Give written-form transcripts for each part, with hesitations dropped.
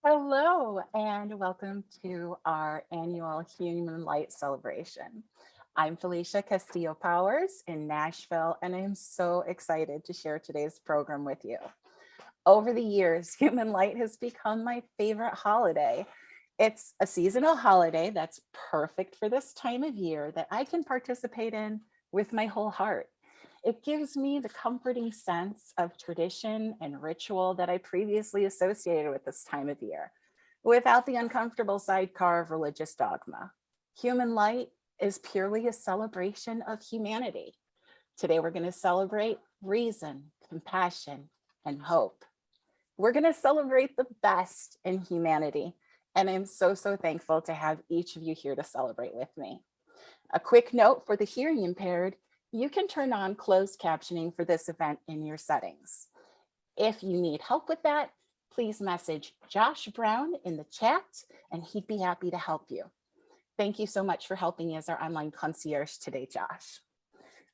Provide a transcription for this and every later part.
Hello, and welcome to our annual Human Light celebration. I'm Felicia Castillo Powers in Nashville, and I'm so excited to share today's program with you. Over the years, Human Light has become my favorite holiday. It's a seasonal holiday that's perfect for this time of year that I can participate in with my whole heart. It gives me the comforting sense of tradition and ritual that I previously associated with this time of year, without the uncomfortable sidecar of religious dogma. Human Light is purely a celebration of humanity. Today, we're going to celebrate reason, compassion, and hope. We're going to celebrate the best in humanity. And I'm so thankful to have each of you here to celebrate with me. A quick note for the hearing impaired, you can turn on closed captioning for this event in your settings. If you need help with that, please message Josh Brown in the chat and he'd be happy to help you. Thank you so much for helping me as our online concierge today, Josh.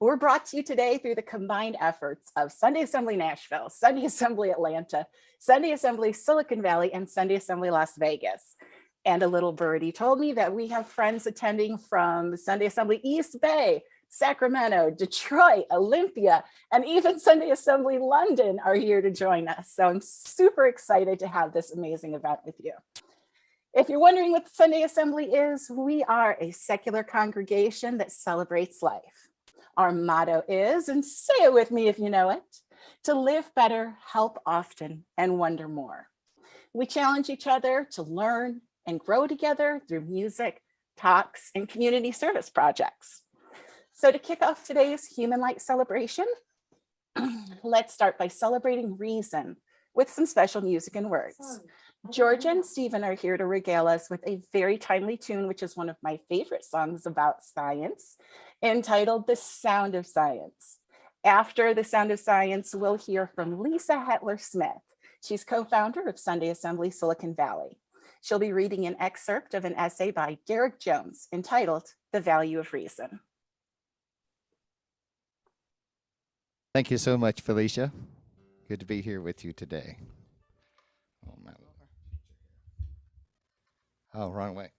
We're brought to you today through the combined efforts of Sunday Assembly Nashville, Sunday Assembly Atlanta, Sunday Assembly Silicon Valley, and Sunday Assembly Las Vegas. And a little birdie told me that we have friends attending from Sunday Assembly East Bay, Sacramento, Detroit, Olympia, and even Sunday Assembly London are here to join us. So I'm super excited to have this amazing event with you. If you're wondering what the Sunday Assembly is, we are a secular congregation that celebrates life. Our motto is, and say it with me if you know it, to live better, help often, and wonder more. We challenge each other to learn and grow together through music, talks, and community service projects. So to kick off today's HumanLight celebration, let's start by celebrating reason with some special music and words. Georgia and Stephen are here to regale us with a very timely tune, which is one of my favorite songs about science, entitled The Sound of Science. After The Sound of Science, we'll hear from Lisa Hetler-Smith. She's co-founder of Sunday Assembly Silicon Valley. She'll be reading an excerpt of an essay by Derek Jones entitled The Value of Reason. Thank you so much, Felicia. Good to be here with you today. Oh, wrong way.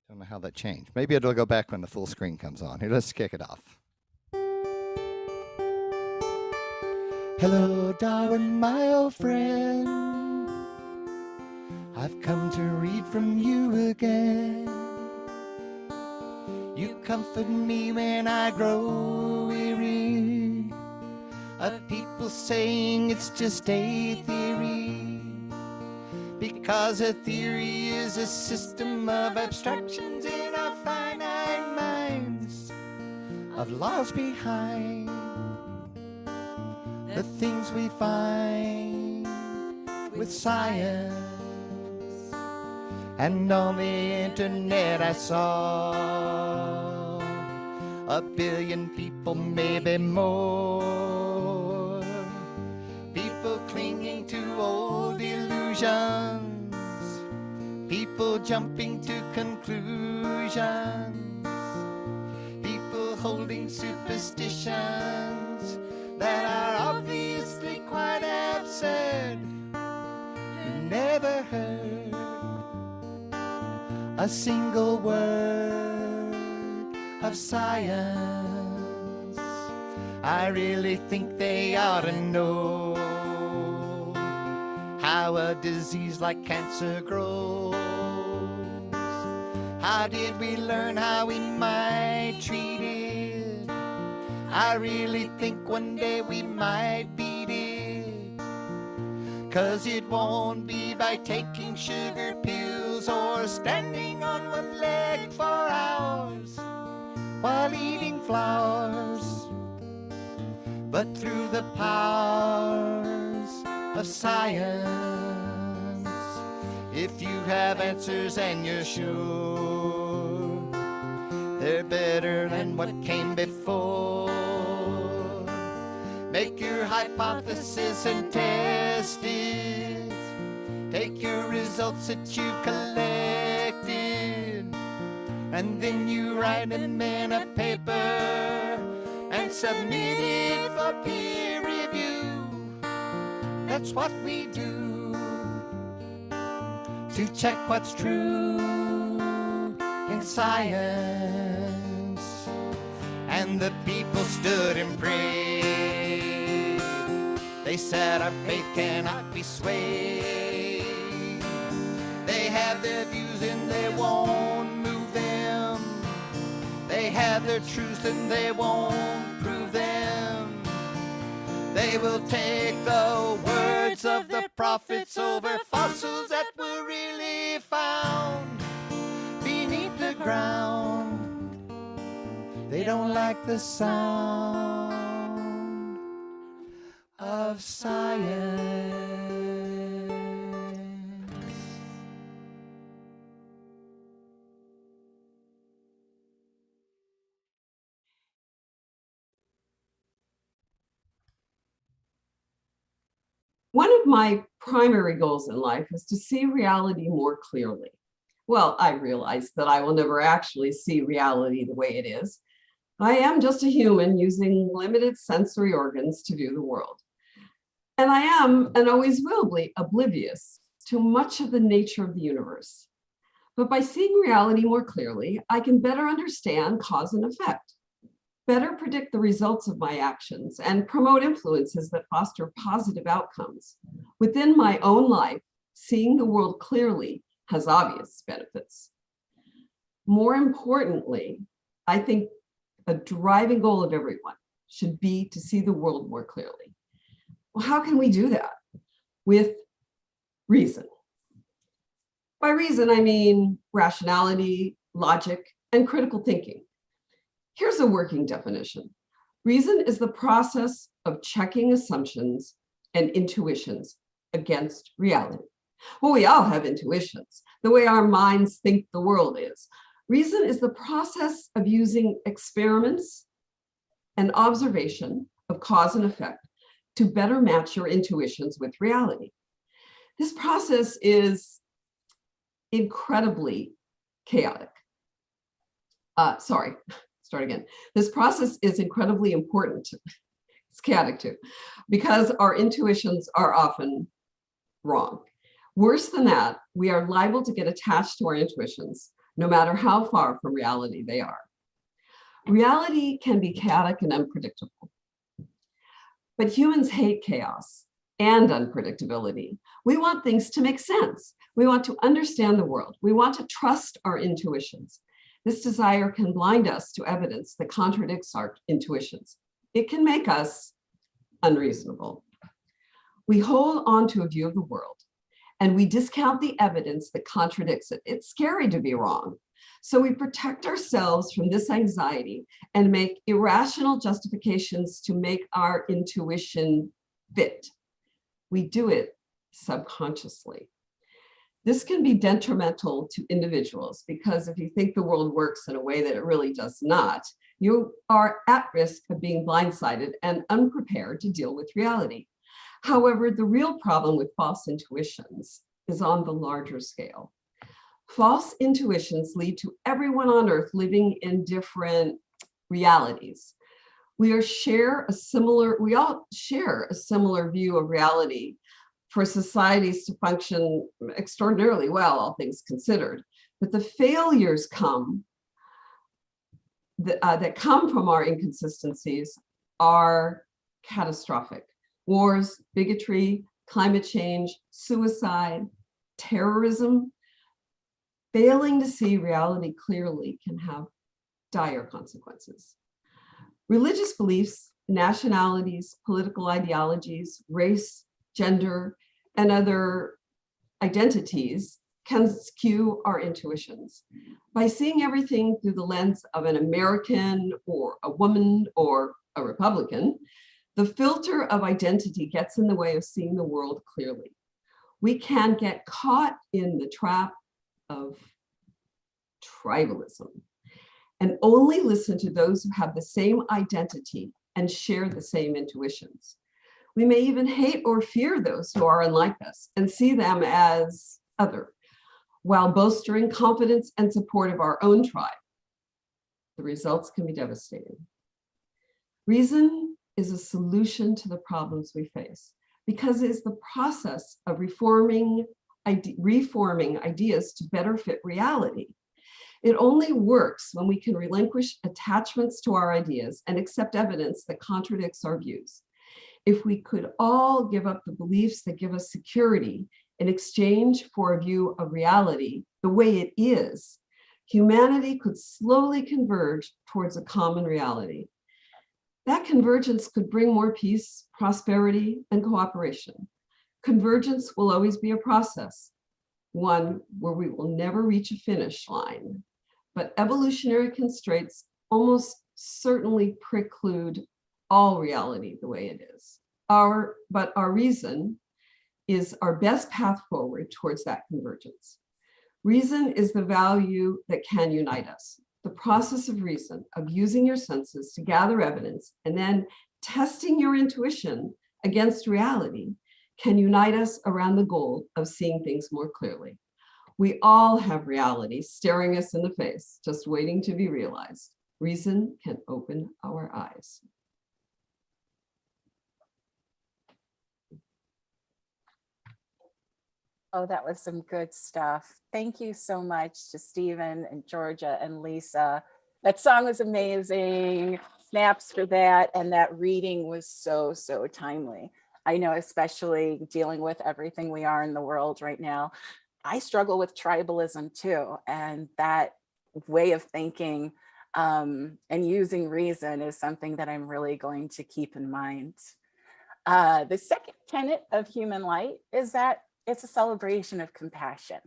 Don't know how that changed. Maybe it'll go back when the full screen comes on. Here, let's kick it off. Hello, Darwin, my old friend. I've come to read from you again. You comfort me when I grow weary of people saying it's just a theory. Because a theory is a system of abstractions in our finite minds, of laws behind the things we find with science. And on the internet I saw 1 billion people, maybe more, people clinging to old illusions, people jumping to conclusions, people holding superstitions that are obviously quite absurd. You never heard a single word of science. I really think they ought to know how a disease like cancer grows. How did we learn how we might treat it? I really think one day we might beat it. 'Cause it won't be by taking sugar pills or standing on one leg for hours while eating flowers, but through the powers of science. If you have answers and you're sure they're better than what came before, make your hypothesis and test it. Take your results that you've collected, and then you write them in a paper and submit it for peer review. That's what we do to check what's true in science. And the people stood and prayed. They said our faith cannot be swayed. They have their views and they won't move them. They have their truths and they won't prove them. They will take the words of the prophets over fossils that were really found beneath the ground. They don't like the sound of science. One of my primary goals in life is to see reality more clearly. Well, I realize that I will never actually see reality the way it is. I am just a human using limited sensory organs to view the world. And I am, and always will be, oblivious to much of the nature of the universe. But by seeing reality more clearly, I can better understand cause and effect, better predict the results of my actions, and promote influences that foster positive outcomes within my own life seeing the world clearly has obvious benefits. More importantly, I think a driving goal of everyone should be to see the world more clearly. Well, how can we do that? With reason. By reason, I mean rationality, logic, and critical thinking. Here's a working definition. Reason is the process of checking assumptions and intuitions against reality. Well, we all have intuitions, the way our minds think the world is. Reason is the process of using experiments and observation of cause and effect to better match your intuitions with reality. This process is incredibly chaotic. This process is incredibly important. It's chaotic too, because our intuitions are often wrong. Worse than that, we are liable to get attached to our intuitions, no matter how far from reality they are. Reality can be chaotic and unpredictable, but humans hate chaos and unpredictability. We want things to make sense. We want to understand the world. We want to trust our intuitions. This desire can blind us to evidence that contradicts our intuitions. It can make us unreasonable. We hold on to a view of the world and we discount the evidence that contradicts it. It's scary to be wrong. So we protect ourselves from this anxiety and make irrational justifications to make our intuition fit. We do it subconsciously. This can be detrimental to individuals because if you think the world works in a way that it really does not, you are at risk of being blindsided and unprepared to deal with reality. However, the real problem with false intuitions is on the larger scale. False intuitions lead to everyone on Earth living in different realities. We all share a similar view of reality for societies to function extraordinarily well, all things considered. But the failures that come from our inconsistencies are catastrophic. Wars, bigotry, climate change, suicide, terrorism. Failing to see reality clearly can have dire consequences. Religious beliefs, nationalities, political ideologies, race, gender, and other identities can skew our intuitions. By seeing everything through the lens of an American or a woman or a Republican, the filter of identity gets in the way of seeing the world clearly. We can get caught in the trap of tribalism and only listen to those who have the same identity and share the same intuitions. We may even hate or fear those who are unlike us and see them as other, while bolstering confidence and support of our own tribe. The results can be devastating. Reason is a solution to the problems we face because it is the process of reforming ideas to better fit reality. It only works when we can relinquish attachments to our ideas and accept evidence that contradicts our views. If we could all give up the beliefs that give us security in exchange for a view of reality the way it is, humanity could slowly converge towards a common reality. That convergence could bring more peace, prosperity, and cooperation. Convergence will always be a process, one where we will never reach a finish line, but evolutionary constraints almost certainly preclude all reality the way it is. But our reason is our best path forward towards that convergence. Reason is the value that can unite us. The process of reason, of using your senses to gather evidence and then testing your intuition against reality, can unite us around the goal of seeing things more clearly. We all have reality staring us in the face, just waiting to be realized. Reason can open our eyes. Oh, that was some good stuff. Thank you so much to Stephen and Georgia and Lisa. That song was amazing. Snaps for that. And that reading was so, so timely. I know, especially dealing with everything we are in the world right now, I struggle with tribalism too. And that way of thinking and using reason is something that I'm really going to keep in mind. The second tenet of Human Light is that it's a celebration of compassion.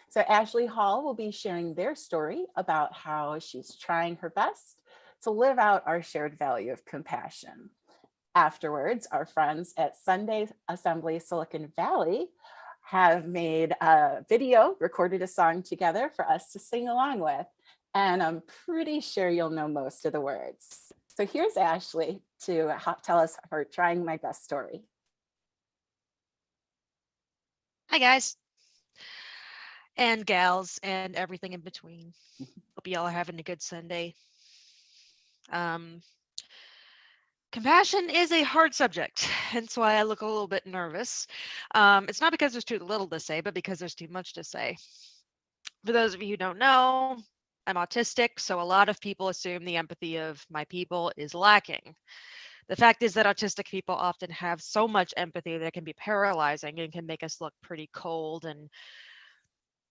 So Ashley Hall will be sharing their story about how she's trying her best to live out our shared value of compassion. Afterwards, our friends at Sunday Assembly Silicon Valley have made a video, recorded a song together for us to sing along with. And I'm pretty sure you'll know most of the words. So here's Ashley to tell us her trying my best story. Hi, guys and gals and everything in between. Hope y'all are having a good Sunday. Um, Compassion is a hard subject, hence why I look a little bit nervous. It's not because there's too little to say, but because there's too much to say. For those of you who don't know, I'm autistic, so a lot of people assume the empathy of my people is lacking. The fact is that autistic people often have so much empathy that it can be paralyzing and can make us look pretty cold and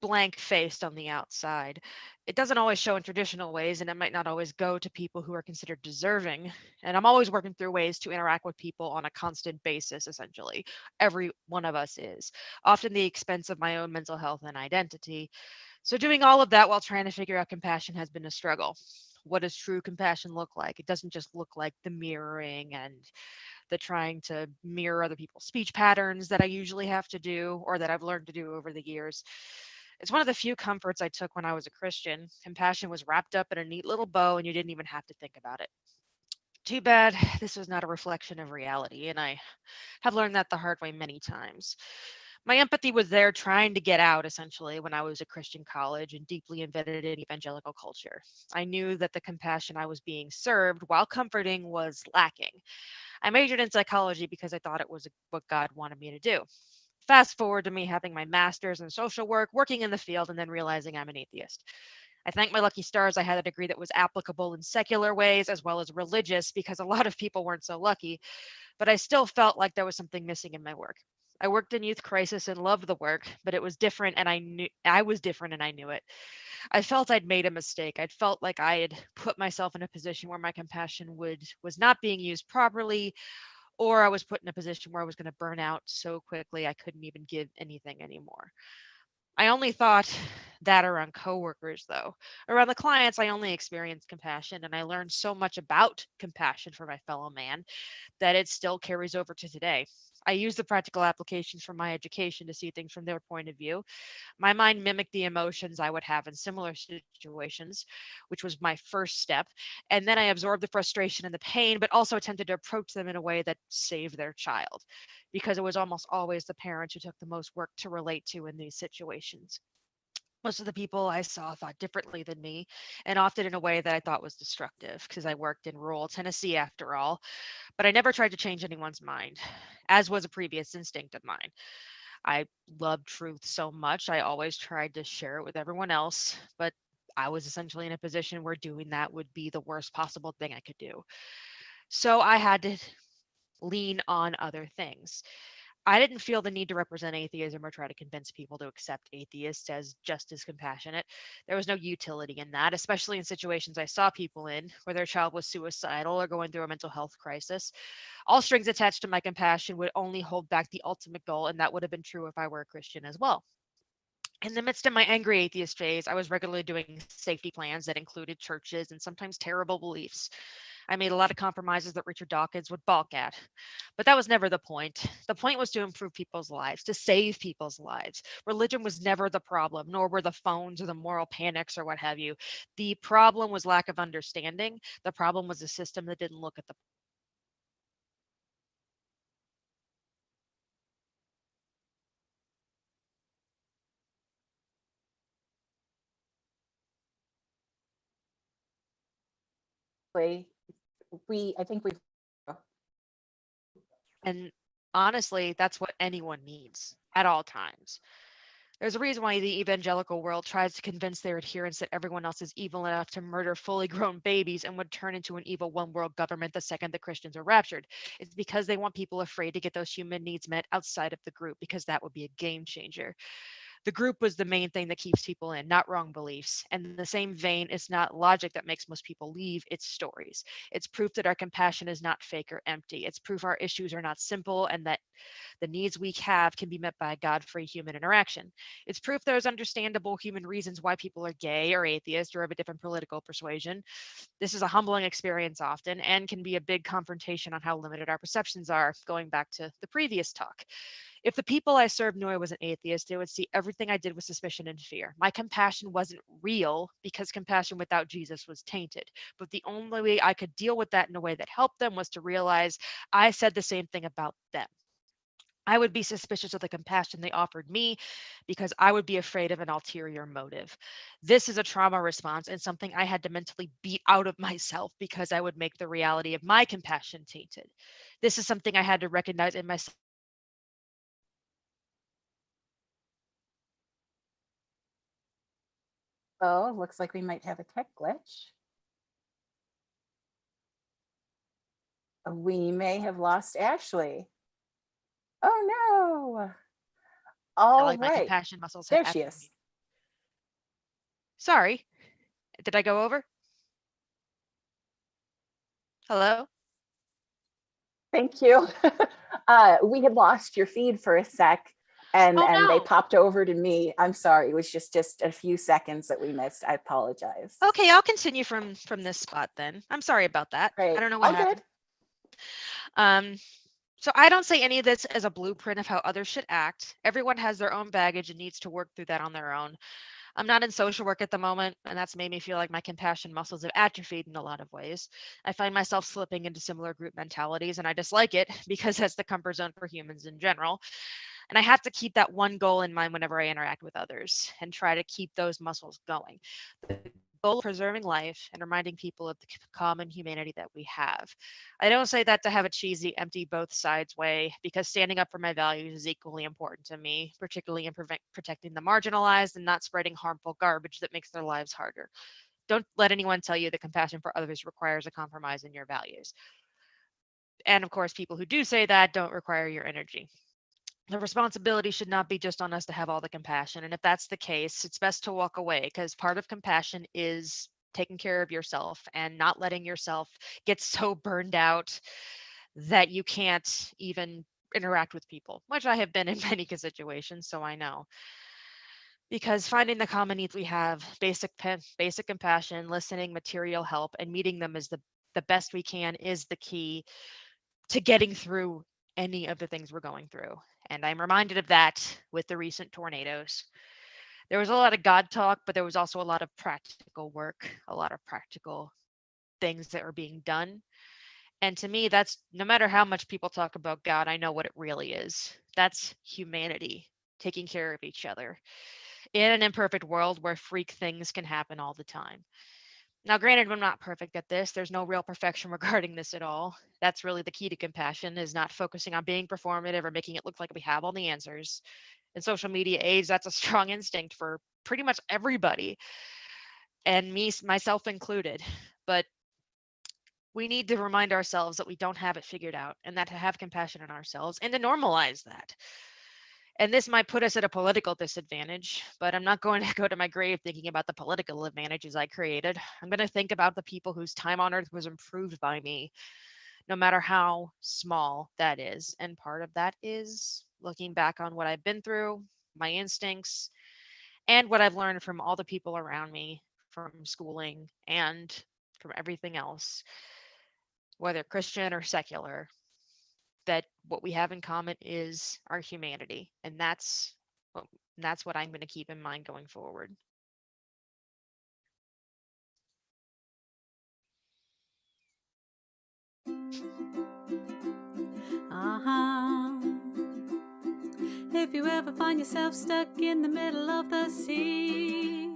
blank faced on the outside. It doesn't always show in traditional ways, and it might not always go to people who are considered deserving. And I'm always working through ways to interact with people on a constant basis, essentially. Every one of us is, often at the expense of my own mental health and identity. So, doing all of that while trying to figure out compassion has been a struggle. What does true compassion look like? It doesn't just look like the mirroring and the trying to mirror other people's speech patterns that I usually have to do or that I've learned to do over the years. It's one of the few comforts I took when I was a Christian. Compassion was wrapped up in a neat little bow, and you didn't even have to think about it. Too bad this was not a reflection of reality, and I have learned that the hard way many times. My empathy was there trying to get out, essentially, when I was at Christian college and deeply embedded in evangelical culture. I knew that the compassion I was being served, while comforting, was lacking. I majored in psychology because I thought it was what God wanted me to do. Fast forward to me having my master's in social work, working in the field, and then realizing I'm an atheist. I thank my lucky stars I had a degree that was applicable in secular ways as well as religious because a lot of people weren't so lucky, but I still felt like there was something missing in my work. I worked in youth crisis and loved the work, but it was different and I was different and I knew it. I felt I'd made a mistake. I'd felt like I had put myself in a position where my compassion was not being used properly, or I was put in a position where I was going to burn out so quickly I couldn't even give anything anymore. I only thought that around coworkers, though. Around the clients, I only experienced compassion, and I learned so much about compassion for my fellow man that it still carries over to today. I use the practical applications from my education to see things from their point of view. My mind mimicked the emotions I would have in similar situations, which was my first step. And then I absorbed the frustration and the pain, but also attempted to approach them in a way that saved their child, because it was almost always the parents who took the most work to relate to in these situations. Most of the people I saw thought differently than me, and often in a way that I thought was destructive, because I worked in rural Tennessee after all. But I never tried to change anyone's mind, as was a previous instinct of mine. I loved truth so much, I always tried to share it with everyone else, but I was essentially in a position where doing that would be the worst possible thing I could do. So I had to lean on other things. I didn't feel the need to represent atheism or try to convince people to accept atheists as just as compassionate. There was no utility in that, especially in situations I saw people in where their child was suicidal or going through a mental health crisis. All strings attached to my compassion would only hold back the ultimate goal, and that would have been true if I were a Christian as well. In the midst of my angry atheist phase, I was regularly doing safety plans that included churches and sometimes terrible beliefs. I made a lot of compromises that Richard Dawkins would balk at. But that was never the point. The point was to improve people's lives, to save people's lives. Religion was never the problem, nor were the phones or the moral panics or what have you. The problem was lack of understanding. The problem was a system that didn't look at the I think we've and honestly, that's what anyone needs at all times. There's a reason why the evangelical world tries to convince their adherents that everyone else is evil enough to murder fully grown babies and would turn into an evil one world government the second the Christians are raptured. It's because they want people afraid to get those human needs met outside of the group, because that would be a game changer. The group was the main thing that keeps people in, not wrong beliefs. And in the same vein, it's not logic that makes most people leave, it's stories. It's proof that our compassion is not fake or empty. It's proof our issues are not simple and that the needs we have can be met by a God-free human interaction. It's proof there's understandable human reasons why people are gay or atheist or of a different political persuasion. This is a humbling experience often and can be a big confrontation on how limited our perceptions are, going back to the previous talk. If the people I served knew I was an atheist, they would see everything I did with suspicion and fear. My compassion wasn't real because compassion without Jesus was tainted. But the only way I could deal with that in a way that helped them was to realize I said the same thing about them. I would be suspicious of the compassion they offered me because I would be afraid of an ulterior motive. This is a trauma response and something I had to mentally beat out of myself because I would make the reality of my compassion tainted. This is something I had to recognize in myself. Oh, looks like we might have a tech glitch. We may have lost Ashley. Oh no. All Like my right. compassion muscles have There she atrophied. is. Sorry, did I go over? Hello? Thank you. We had lost your feed for a sec and Oh they no. popped over to me. I'm sorry. It was just a few seconds that we missed. I apologize. Okay, I'll continue from this spot then. I'm sorry about that. Great. I don't know what All happened. good. So I don't say any of this as a blueprint of how others should act. Everyone has their own baggage and needs to work through that on their own. I'm not in social work at the moment, and that's made me feel like my compassion muscles have atrophied in a lot of ways. I find myself slipping into similar group mentalities, and I dislike it because that's the comfort zone for humans in general. And I have to keep that one goal in mind whenever I interact with others and try to keep those muscles going. The goal of preserving life and reminding people of the common humanity that we have. I don't say that to have a cheesy, empty both sides way, because standing up for my values is equally important to me, particularly in protecting the marginalized and not spreading harmful garbage that makes their lives harder. Don't let anyone tell you that compassion for others requires a compromise in your values. And of course, people who do say that don't require your energy. The responsibility should not be just on us to have all the compassion. And if that's the case, it's best to walk away, because part of compassion is taking care of yourself and not letting yourself get so burned out that you can't even interact with people, which I have been in many situations, so I know. Because finding the common needs we have, basic compassion, listening, material help, and meeting them is the best we can, is the key to getting through any of the things we're going through. And I'm reminded of that with the recent tornadoes. There was a lot of God talk, but there was also a lot of practical work, a lot of practical things that are being done. And to me, that's, no matter how much people talk about God, I know what it really is. That's humanity taking care of each other in an imperfect world where freak things can happen all the time. Now, granted, I'm not perfect at this. There's no real perfection regarding this at all. That's really the key to compassion, is not focusing on being performative or making it look like we have all the answers. In social media age, that's a strong instinct for pretty much everybody, and me, myself included. But we need to remind ourselves that we don't have it figured out, and that to have compassion in ourselves and to normalize that. And this might put us at a political disadvantage, but I'm not going to go to my grave thinking about the political advantages I created. I'm going to think about the people whose time on earth was improved by me, no matter how small that is. And part of that is looking back on what I've been through, my instincts, and what I've learned from all the people around me, from schooling and from everything else, whether Christian or secular, that what we have in common is our humanity. And that's what I'm going to keep in mind going forward. If you ever find yourself stuck in the middle of the sea,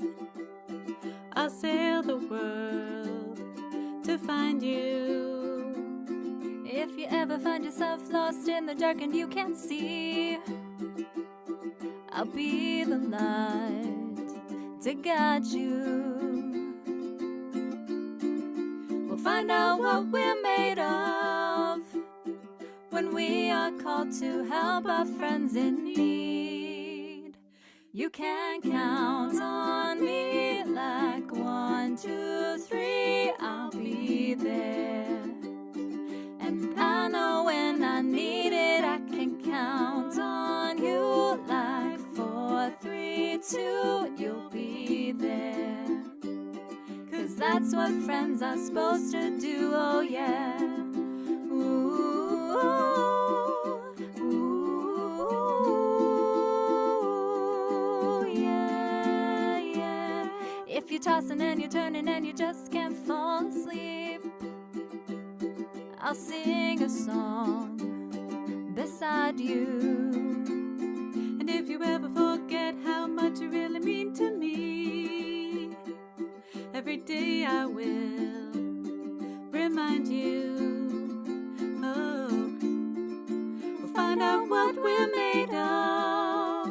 I'll sail the world to find you. If you ever find yourself lost in the dark and you can't see, I'll be the light to guide you. We'll find out what we're made of when we are called to help our friends in need. You can count on me like 1, 2, 3, I'll be there. And I know when I need it, I can count on you like 4, 3, 2, you'll be there. 'Cause that's what friends are supposed to do, oh yeah. Ooh, ooh, yeah, yeah. If you're tossing and you're turning and you just can't fall asleep, I'll sing a song beside you. And if you ever forget how much you really mean to me, every day I will remind you. Oh, we'll find out what we're made of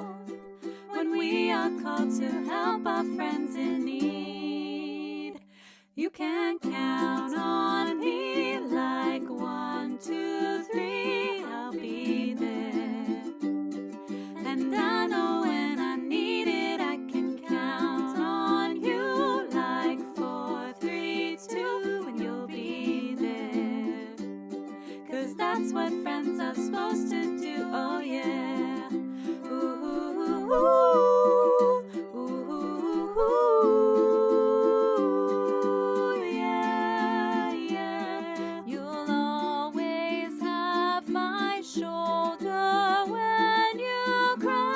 when we are called to help our friends in need. You can count on me like 1, 2, 3, I'll be there. And I know when I need it, I can count on you like 4, 3, 2, and you'll be there. 'Cause that's what friends are supposed to do, oh yeah. Ooh, ooh, ooh, ooh, yeah, yeah. You'll always have my shoulder when you cry.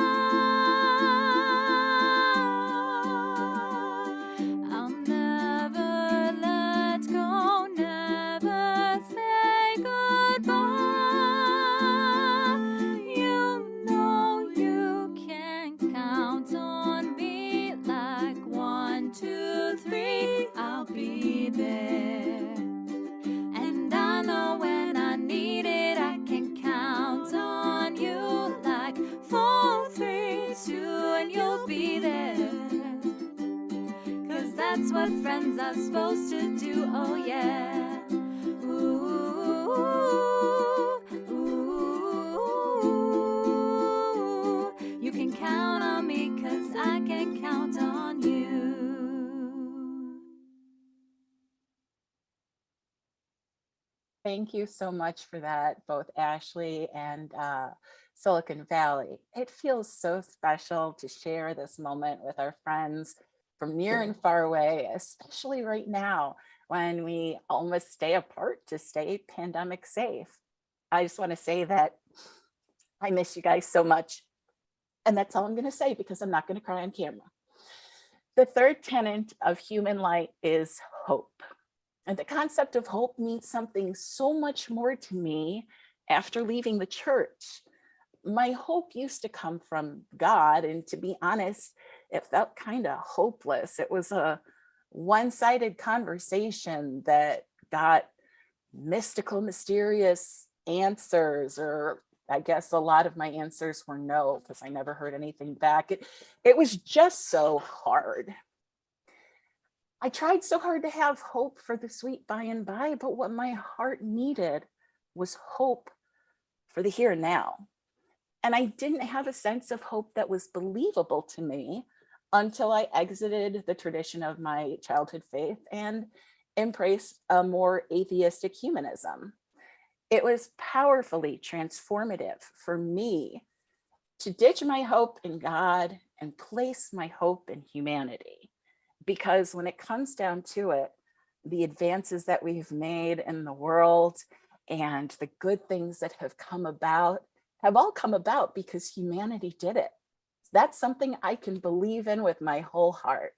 I'll never let go, never say goodbye. You know you can count on me like 1, 2, 3, I'll be there. And I know when I need it, I can count on you like 4, 3, 2, and you'll be there. 'Cause that's what friends are supposed to do, oh yeah. Ooh, ooh, you can count on me 'cause I can count on you. Thank you so much for that, both Ashley and Silicon Valley. It feels so special to share this moment with our friends from near and far away, especially right now when we almost stay apart to stay pandemic safe. I just want to say that I miss you guys so much. And that's all I'm going to say because I'm not going to cry on camera. The third tenet of HumanLight is hope. And the concept of hope means something so much more to me after leaving the church. My hope used to come from God, and to be honest, it felt kind of hopeless. It was a one-sided conversation that got mystical, mysterious answers, or I guess a lot of my answers were no, because I never heard anything back. It was just so hard. I tried so hard to have hope for the sweet by and by, but what my heart needed was hope for the here and now. And I didn't have a sense of hope that was believable to me until I exited the tradition of my childhood faith and embraced a more atheistic humanism. It was powerfully transformative for me to ditch my hope in God and place my hope in humanity. Because when it comes down to it, the advances that we've made in the world and the good things that have come about have all come about because humanity did it. That's something I can believe in with my whole heart.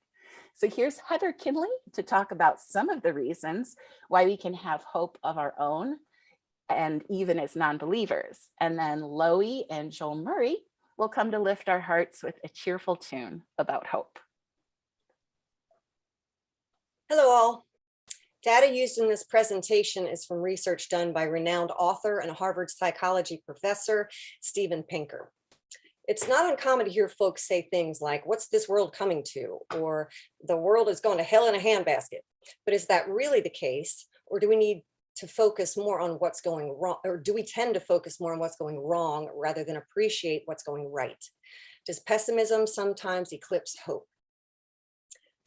So here's Heather Kinley to talk about some of the reasons why we can have hope of our own, and even as non-believers. And then Loie and Joel Murray will come to lift our hearts with a cheerful tune about hope. Hello all. Data used in this presentation is from research done by renowned author and Harvard psychology professor, Steven Pinker. It's not uncommon to hear folks say things like, what's this world coming to? Or the world is going to hell in a handbasket. But is that really the case? Or do we need to focus more on what's going wrong? Or do we tend to focus more on what's going wrong rather than appreciate what's going right? Does pessimism sometimes eclipse hope?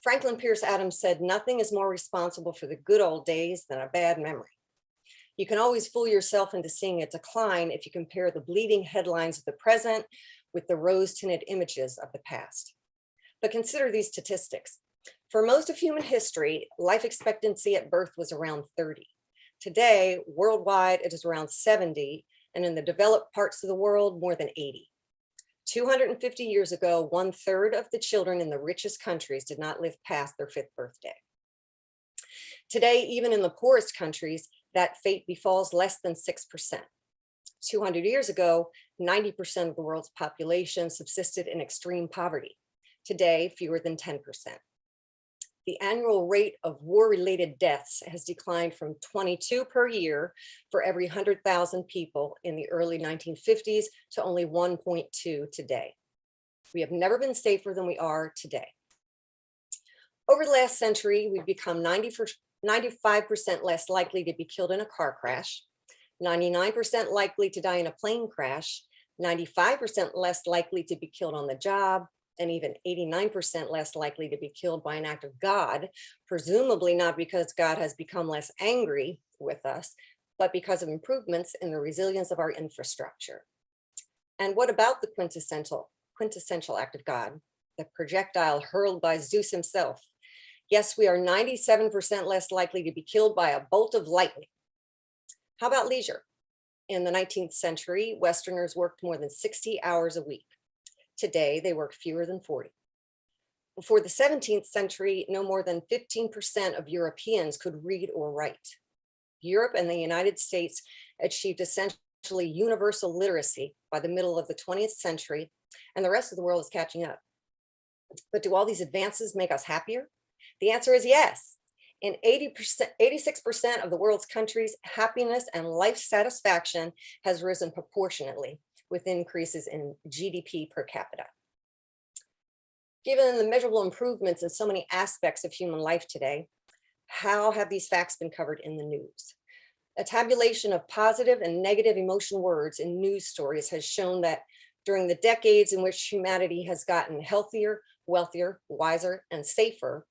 Franklin Pierce Adams said, nothing is more responsible for the good old days than a bad memory. You can always fool yourself into seeing a decline if you compare the bleeding headlines of the present with the rose-tinted images of the past. But consider these statistics. For most of human history, life expectancy at birth was around 30. Today, worldwide, it is around 70, and in the developed parts of the world, more than 80. 250 years ago, 1/3 of the children in the richest countries did not live past their 5th birthday. Today, even in the poorest countries, that fate befalls less than 6%. 200 years ago, 90% of the world's population subsisted in extreme poverty. Today, fewer than 10%. The annual rate of war-related deaths has declined from 22 per year for every 100,000 people in the early 1950s to only 1.2 today. We have never been safer than we are today. Over the last century, we've become 95% less likely to be killed in a car crash, 99% likely to die in a plane crash, 95% less likely to be killed on the job, and even 89% less likely to be killed by an act of God, presumably not because God has become less angry with us, but because of improvements in the resilience of our infrastructure. And what about the quintessential act of God, the projectile hurled by Zeus himself? Yes, we are 97% less likely to be killed by a bolt of lightning. How about leisure? In the 19th century, Westerners worked more than 60 hours a week. Today, they work fewer than 40. Before the 17th century, no more than 15% of Europeans could read or write. Europe and the United States achieved essentially universal literacy by the middle of the 20th century, and the rest of the world is catching up. But do all these advances make us happier? The answer is yes. In 86% of the world's countries, happiness and life satisfaction has risen proportionately, with increases in GDP per capita. Given the measurable improvements in so many aspects of human life today, how have these facts been covered in the news? A tabulation of positive and negative emotion words in news stories has shown that during the decades in which humanity has gotten healthier, wealthier, wiser, and safer,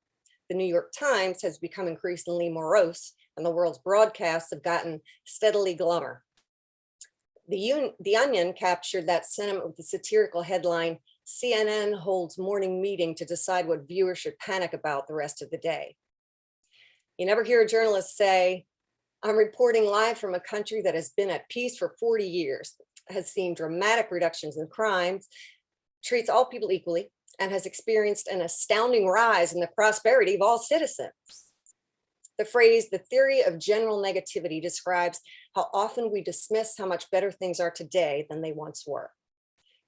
the New York Times has become increasingly morose, and the world's broadcasts have gotten steadily glummer. The Onion captured that sentiment with the satirical headline, CNN holds morning meeting to decide what viewers should panic about the rest of the day. You never hear a journalist say, I'm reporting live from a country that has been at peace for 40 years, has seen dramatic reductions in crimes, treats all people equally, and has experienced an astounding rise in the prosperity of all citizens. The phrase, the theory of general negativity, describes how often we dismiss how much better things are today than they once were.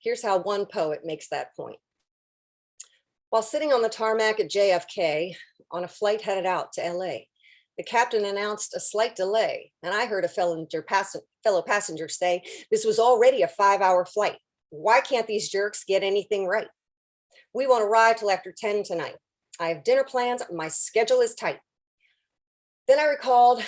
Here's how one poet makes that point. While sitting on the tarmac at JFK on a flight headed out to LA, the captain announced a slight delay, and I heard a fellow passenger say, this was already a 5-hour flight. Why can't these jerks get anything right? We won't arrive till after 10 tonight. I have dinner plans, my schedule is tight. Then I recalled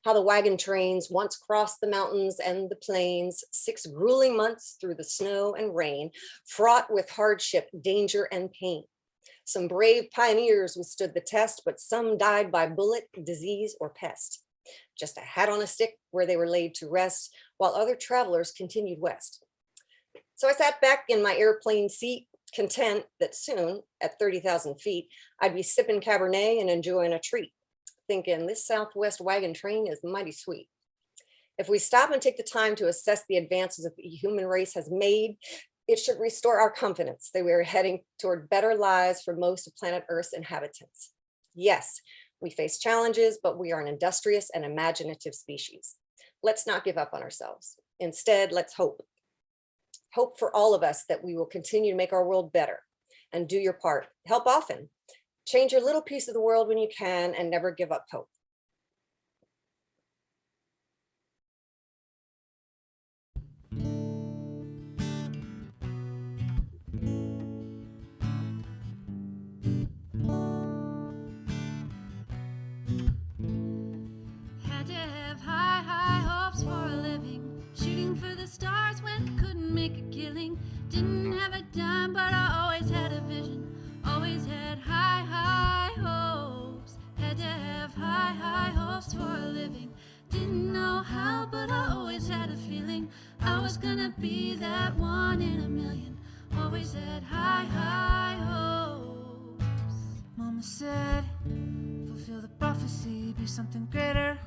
how the wagon trains once crossed the mountains and the plains, 6 grueling months through the snow and rain, fraught with hardship, danger, and pain. Some brave pioneers withstood the test, but some died by bullet, disease, or pest. Just a hat on a stick where they were laid to rest, while other travelers continued west. So I sat back in my airplane seat, content that soon, at 30,000 feet, I'd be sipping Cabernet and enjoying a treat, thinking this Southwest wagon train is mighty sweet. If we stop and take the time to assess the advances that the human race has made, it should restore our confidence that we are heading toward better lives for most of planet Earth's inhabitants. Yes, we face challenges, but we are an industrious and imaginative species. Let's not give up on ourselves. Instead, let's hope. Hope for all of us that we will continue to make our world better, and do your part. Help often. Change your little piece of the world when you can, and never give up hope. Didn't have a dime, but I always had a vision. Always had high, high hopes. Had to have high, high hopes for a living. Didn't know how, but I always had a feeling I was gonna be that one in a million. Always had high, high hopes. Mama said, fulfill the prophecy, be something greater.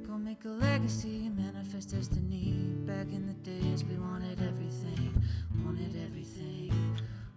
Go make a legacy, manifest destiny. Back in the days we wanted everything, wanted everything.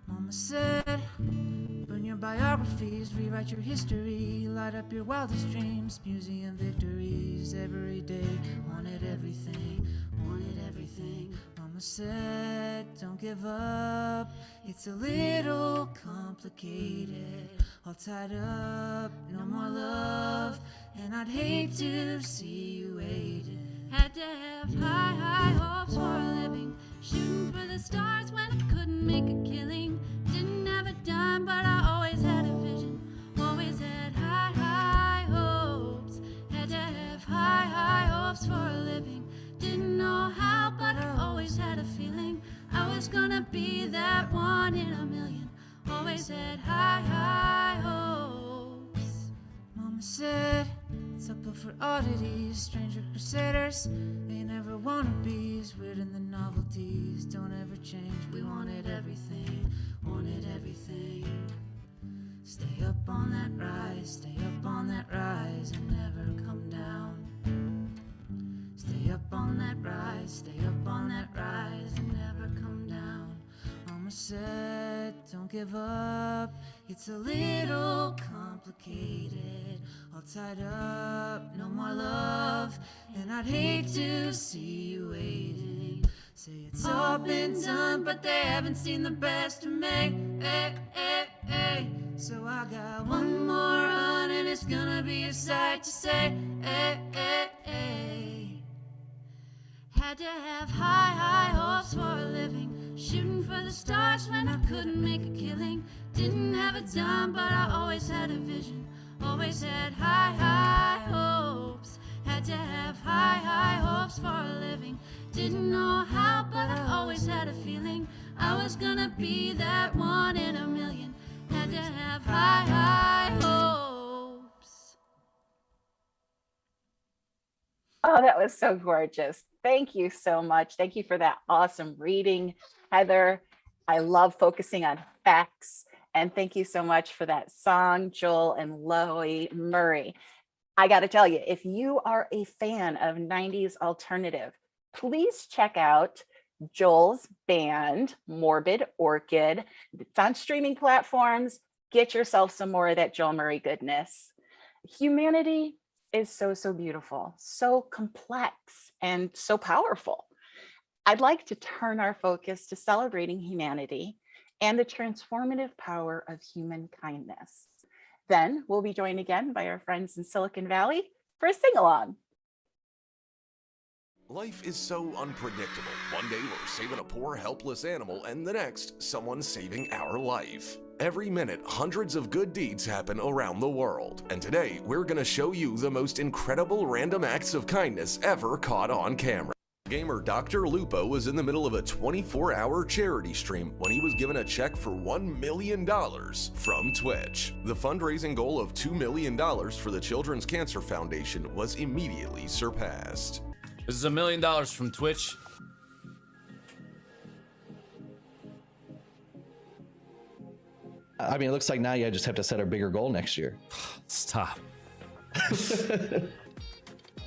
Mama said, burn your biographies, rewrite your history, light up your wildest dreams, museum victories every day. Wanted everything, wanted everything. Mama said, don't give up, it's a little complicated. All tied up, no more love, and I'd hate to see you waiting. Had to have high, high hopes for a living. Shooting for the stars when I couldn't make a killing. Didn't have a dime, but I always had a vision. Always had high, high hopes. Had to have high, high hopes for a living. Didn't know how, but I always had a feeling I was gonna be that one in a million. Always had high, high hopes. Mama said, it's up for oddities, stranger crusaders. They never wannabes, weird in the novelties. Don't ever change, we wanted everything, wanted everything. Stay up on that rise, stay up on that rise, and never come down. Stay up on that rise, stay up on that rise, and never come down. Mama said, don't give up, it's a little complicated. All tied up, no more love, and I'd hate to see you waiting. Say it's all been done, but they haven't seen the best of me. So I got one more run, and it's gonna be a sight to say. Had to have high, high hopes for a living. Shooting for the stars when I couldn't make a killing. Didn't have a dime, but I always had a vision. Always had high, high hopes. Had to have high, high hopes for a living. Didn't know how, but I always had a feeling I was gonna be that one in a million. Had to have high, high hopes. Oh, that was so gorgeous. Thank you so much. Thank you for that awesome reading, Heather. I love focusing on facts. And thank you so much for that song, Joel and Loie Murray. I got to tell you, if you are a fan of 90s alternative, please check out Joel's band, Morbid Orchid. It's on streaming platforms. Get yourself some more of that Joel Murray goodness. Humanity is so, so beautiful, so complex, and so powerful. I'd like to turn our focus to celebrating humanity and the transformative power of human kindness. Then we'll be joined again by our friends in Silicon Valley for a sing-along. Life is so unpredictable. One day we're saving a poor, helpless animal, and the next, someone's saving our life. Every minute, hundreds of good deeds happen around the world. And today, we're gonna show you the most incredible random acts of kindness ever caught on camera. Gamer Dr. Lupo was in the middle of a 24-hour charity stream when he was given a check for $1 million from Twitch. The fundraising goal of $2 million for the Children's Cancer Foundation was immediately surpassed. This is $1 million from Twitch. I mean, it looks like now you just have to set a bigger goal next year. Stop.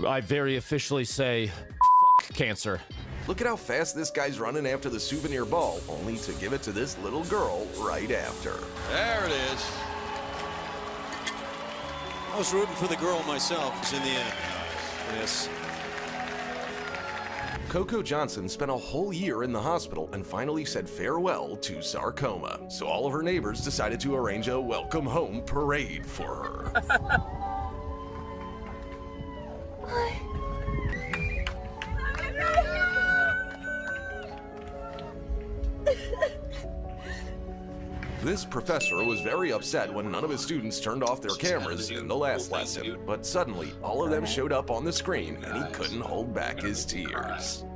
I very officially say, fuck cancer. Look at how fast this guy's running after the souvenir ball, only to give it to this little girl right after. There it is. I was rooting for the girl myself. It's in the end. Yes. Coco Johnson spent a whole year in the hospital and finally said farewell to sarcoma. So all of her neighbors decided to arrange a welcome home parade for her. This professor was very upset when none of his students turned off their cameras in the last lesson, but suddenly all of them showed up on the screen and he couldn't hold back his tears.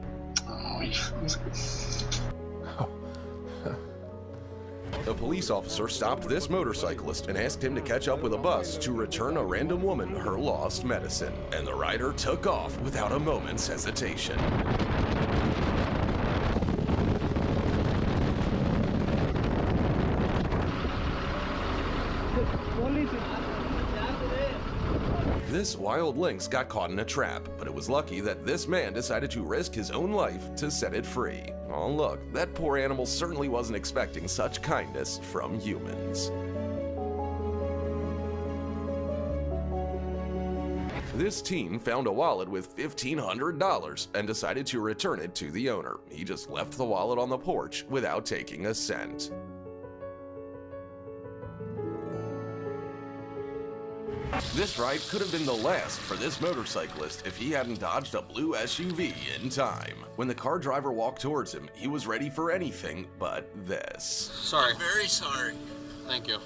A police officer stopped this motorcyclist and asked him to catch up with a bus to return a random woman her lost medicine. And the rider took off without a moment's hesitation. This wild lynx got caught in a trap, but it was lucky that this man decided to risk his own life to set it free. Oh look, that poor animal certainly wasn't expecting such kindness from humans. This teen found a wallet with $1,500 and decided to return it to the owner. He just left the wallet on the porch without taking a cent. This ride could have been the last for this motorcyclist if he hadn't dodged a blue SUV in time. When the car driver walked towards him, he was ready for anything but this. Sorry. I'm very sorry. Thank you.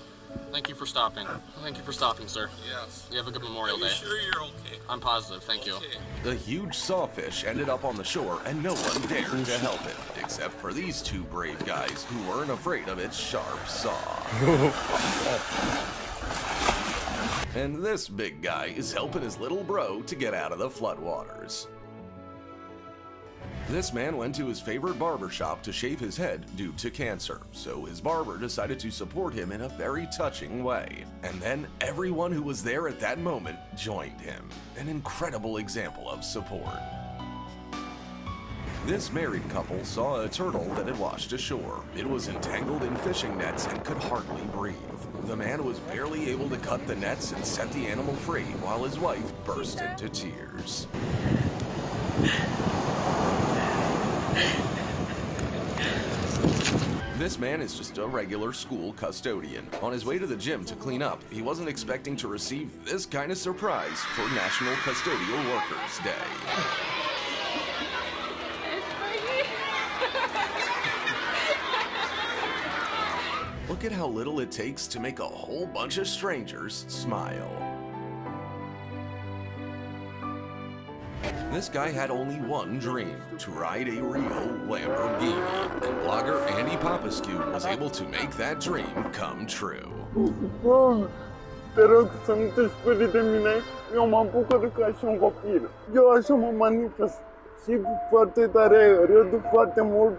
Thank you for stopping. Thank you for stopping, sir. Yes. You have a good Memorial Day. Are you sure you're okay? I'm positive. Thank you. The huge sawfish ended up on the shore and no one dared to help it, except for these two brave guys who weren't afraid of its sharp saw. And this big guy is helping his little bro to get out of the floodwaters. This man went to his favorite barber shop to shave his head due to cancer, so his barber decided to support him in a very touching way. And then everyone who was there at that moment joined him. An incredible example of support. This married couple saw a turtle that had washed ashore. It was entangled in fishing nets and could hardly breathe. The man was barely able to cut the nets and set the animal free, while his wife burst into tears. This man is just a regular school custodian. On his way to the gym to clean up, he wasn't expecting to receive this kind of surprise for National Custodial Workers Day. Look at how little it takes to make a whole bunch of strangers smile. This guy had only one dream, to ride a real Lamborghini, and blogger Andy Popescu was able to make that dream come true. Pero să nu te sperii de mine, eu mă bucur ca și un copil. Eu așa mă manifest și foarte tare, râd foarte mult.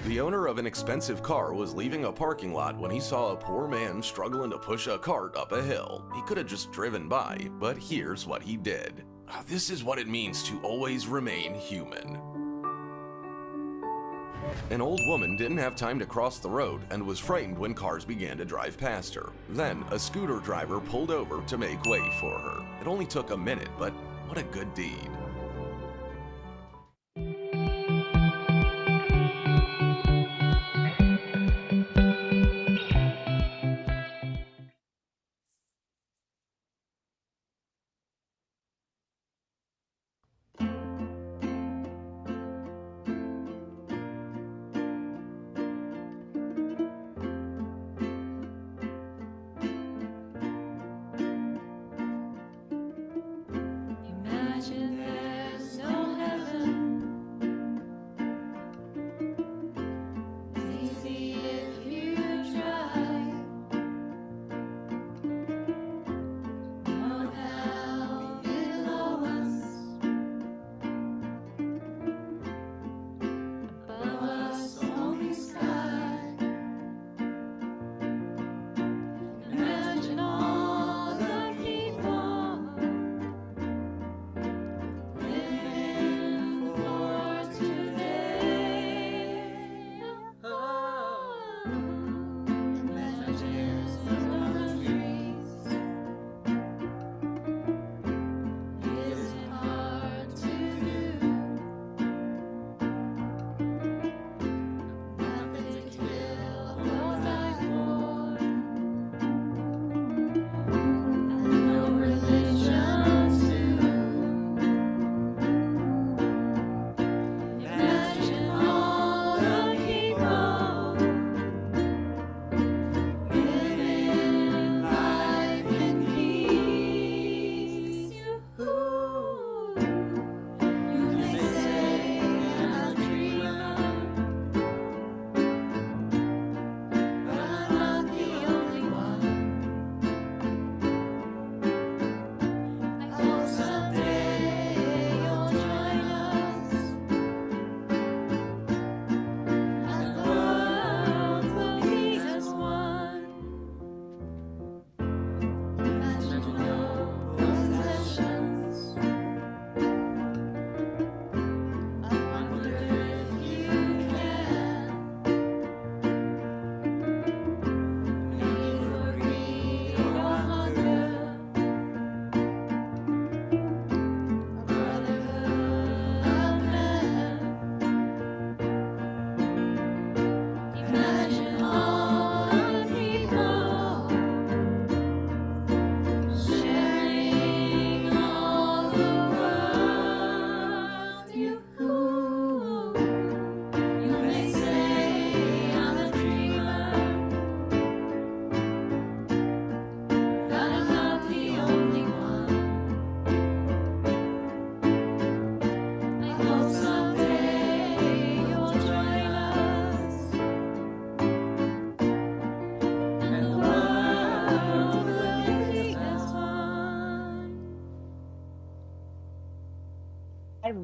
The owner of an expensive car was leaving a parking lot when he saw a poor man struggling to push a cart up a hill. He could have just driven by, but here's what he did. This is what it means to always remain human. An old woman didn't have time to cross the road and was frightened when cars began to drive past her. Then, a scooter driver pulled over to make way for her. It only took a minute, but what a good deed. Imagine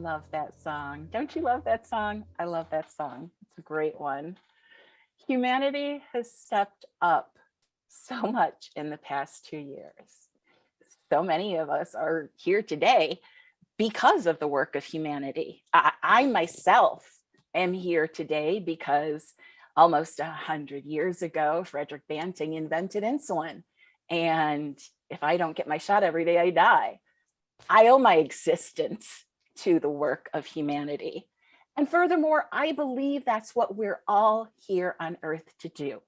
love that song. Don't you love that song? I love that song. It's a great one. Humanity has stepped up so much in the past 2 years. So many of us are here today because of the work of humanity. I myself am here today because almost 100 years ago, Frederick Banting invented insulin. And if I don't get my shot every day, I die. I owe my existence to the work of humanity. And furthermore, I believe that's what we're all here on Earth to do,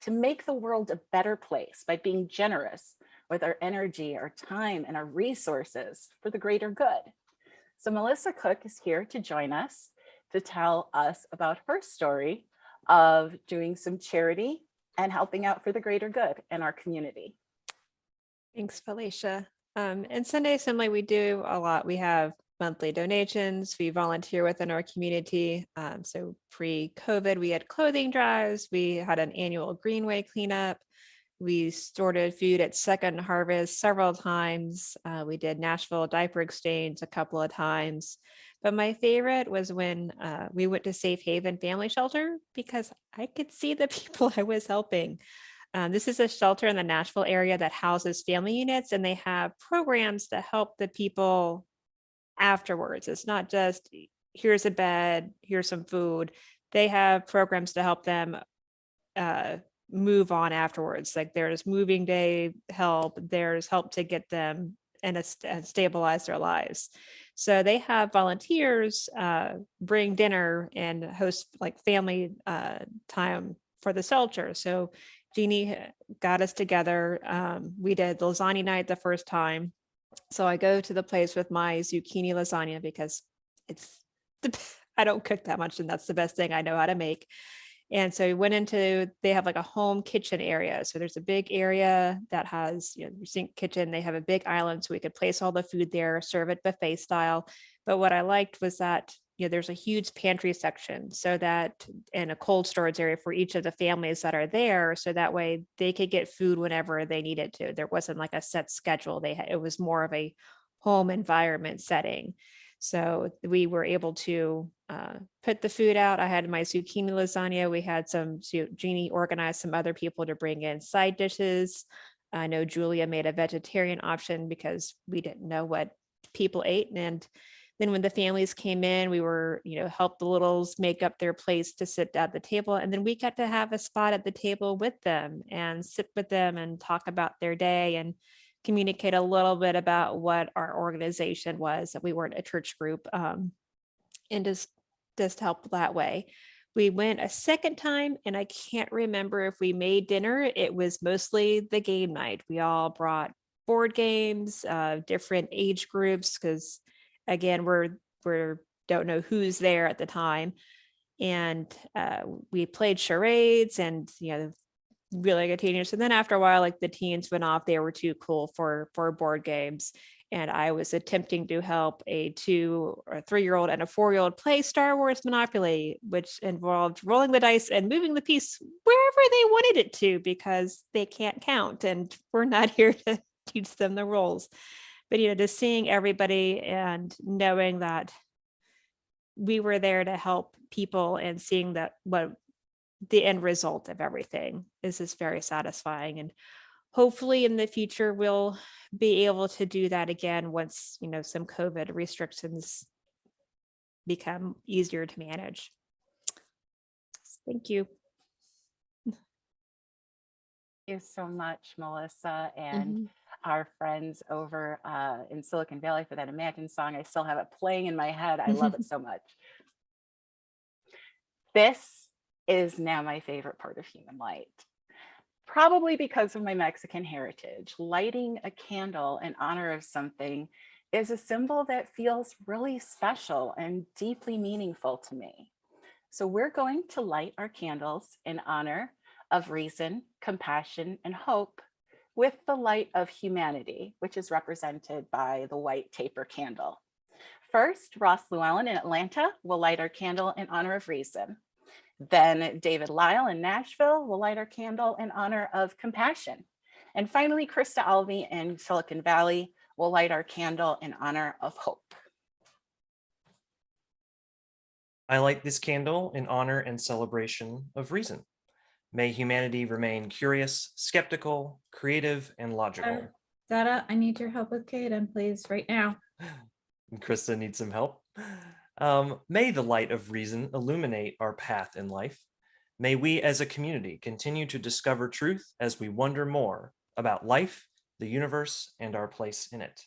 to make the world a better place by being generous with our energy, our time, and our resources for the greater good. So Melissa Cook is here to join us to tell us about her story of doing some charity and helping out for the greater good in our community. Thanks, Felicia. And Sunday Assembly, we do a lot. We have monthly donations. We volunteer within our community. So pre-COVID, we had clothing drives. We had an annual Greenway cleanup. We stored food at Second Harvest several times. We did Nashville diaper exchange a couple of times. But my favorite was when we went to Safe Haven Family Shelter because I could see the people I was helping. This is a shelter in the Nashville area that houses family units, and they have programs to help the people afterwards. It's not just here's a bed, here's some food. They have programs to help them move on afterwards. Like there's moving day help, there's help to get them and stabilize their lives. So they have volunteers bring dinner and host like family time for the shelter. So Jeannie got us together. We did lasagna night the first time. So I go to the place with my zucchini lasagna because I don't cook that much and that's the best thing I know how to make. And so we went into, they have like a home kitchen area. So there's a big area that has, sink kitchen. They have a big island so we could place all the food there, serve it buffet style. But what I liked was that, there's a huge pantry section so that, and a cold storage area for each of the families that are there. So that way they could get food whenever they needed to. There wasn't like a set schedule. It was more of a home environment setting. So we were able to put the food out. I had my zucchini lasagna. We had Jeannie organized some other people to bring in side dishes. I know Julia made a vegetarian option because we didn't know what people ate. And then when the families came in, we were, helped the littles make up their place to sit at the table. And then we got to have a spot at the table with them and sit with them and talk about their day and communicate a little bit about what our organization was, that we weren't a church group, and just help that way. We went a second time and I can't remember if we made dinner. It was mostly the game night. We all brought board games, different age groups, because again, we're don't know who's there at the time. And we played charades and, really good teenagers. And then after a while, like the teens went off, they were too cool for board games. And I was attempting to help a 2 or 3-year-old and a 4-year-old play Star Wars Monopoly, which involved rolling the dice and moving the piece wherever they wanted it to, because they can't count and we're not here to teach them the rules. But, just seeing everybody and knowing that we were there to help people and seeing that what the end result of everything is just very satisfying. And hopefully in the future, we'll be able to do that again once, some COVID restrictions become easier to manage. Thank you. Thank you so much, Melissa, and our friends over in Silicon Valley for that Imagine song. I still have it playing in my head. I love it so much. This is now my favorite part of HumanLight. Probably because of my Mexican heritage. Lighting a candle in honor of something is a symbol that feels really special and deeply meaningful to me. So we're going to light our candles in honor of reason, compassion, and hope with the light of humanity, which is represented by the white taper candle. First, Ross Llewellyn in Atlanta will light our candle in honor of reason. Then David Lyle in Nashville will light our candle in honor of compassion. And finally, Krista Alvey in Silicon Valley will light our candle in honor of hope. I light this candle in honor and celebration of reason. May humanity remain curious, skeptical, creative, and logical. Dada, I need your help with Kaden, please, right now. Krista needs some help. May the light of reason illuminate our path in life. May we as a community continue to discover truth as we wonder more about life, the universe, and our place in it.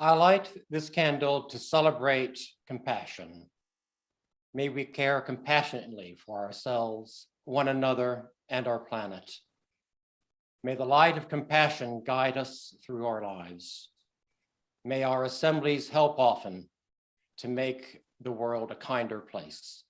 I light this candle to celebrate compassion. May we care compassionately for ourselves, one another, and our planet. May the light of compassion guide us through our lives. May our assemblies help often to make the world a kinder place.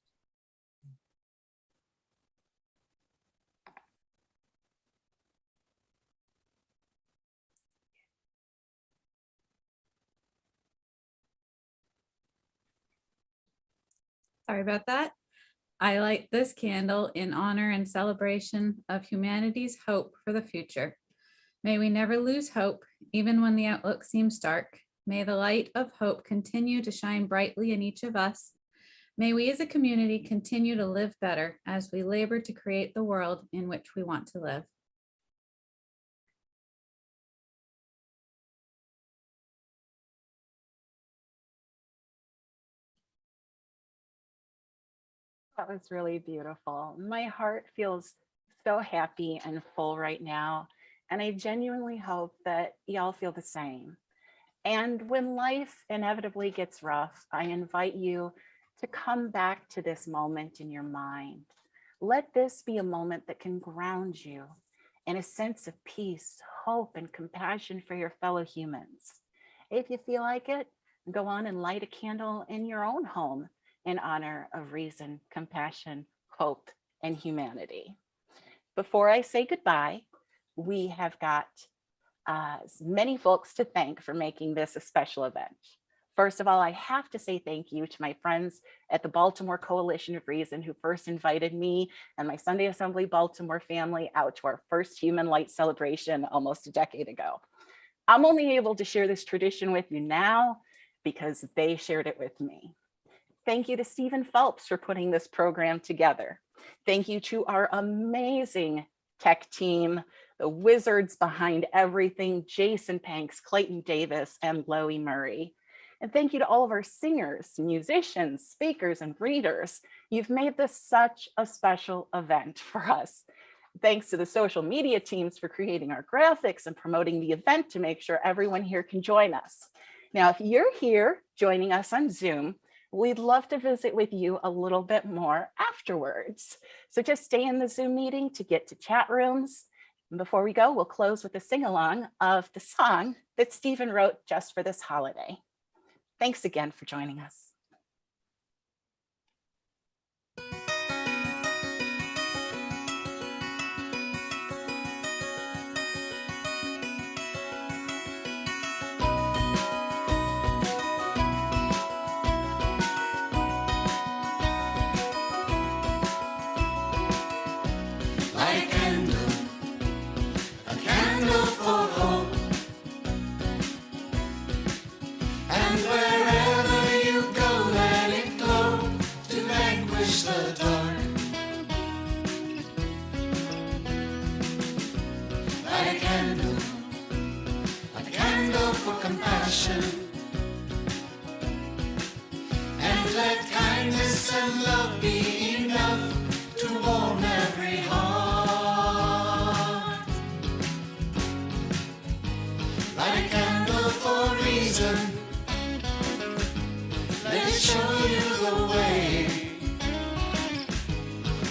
Sorry about that. I light this candle in honor and celebration of humanity's hope for the future. May we never lose hope, even when the outlook seems dark. May the light of hope continue to shine brightly in each of us. May we as a community continue to live better as we labor to create the world in which we want to live. That was really beautiful. My heart feels so happy and full right now. And I genuinely hope that y'all feel the same. And when life inevitably gets rough, I invite you to come back to this moment in your mind. Let this be a moment that can ground you in a sense of peace, hope, and compassion for your fellow humans. If you feel like it, go on and light a candle in your own home in honor of reason, compassion, hope, and humanity. Before I say goodbye, we have got many folks to thank for making this a special event. First of all, I have to say thank you to my friends at the Baltimore Coalition of Reason who first invited me and my Sunday Assembly Baltimore family out to our first HumanLight celebration almost a decade ago. I'm only able to share this tradition with you now because they shared it with me. Thank you to Stephen Phelps for putting this program together. Thank you to our amazing tech team, the wizards behind everything, Jason Panks, Clayton Davis, and Loie Murray. And thank you to all of our singers, musicians, speakers, and readers. You've made this such a special event for us. Thanks to the social media teams for creating our graphics and promoting the event to make sure everyone here can join us. Now, if you're here joining us on Zoom, we'd love to visit with you a little bit more afterwards. So just stay in the Zoom meeting to get to chat rooms. And before we go, we'll close with a sing-along of the song that Stephen wrote just for this holiday. Thanks again for joining us. A candle for hope. And wherever you go, let it glow to vanquish the dark. Light a candle for compassion. And let kindness and love be enough to warm every heart. Light a candle for reason. Let it show you the way.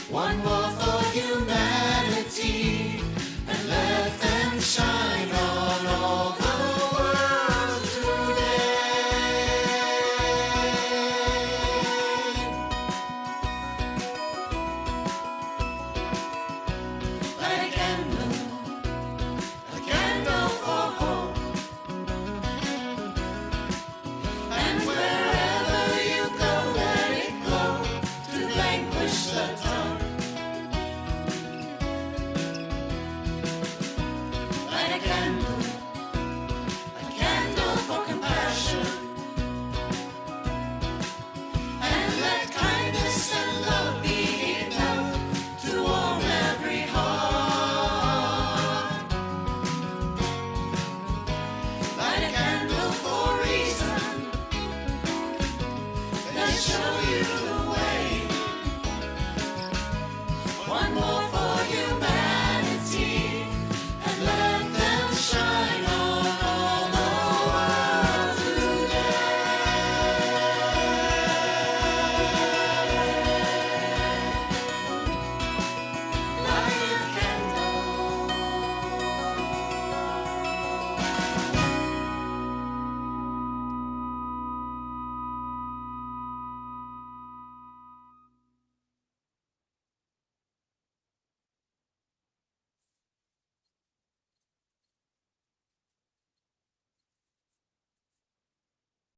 One more for humanity, and let them shine on all the world today. Light a candle for hope. a candle.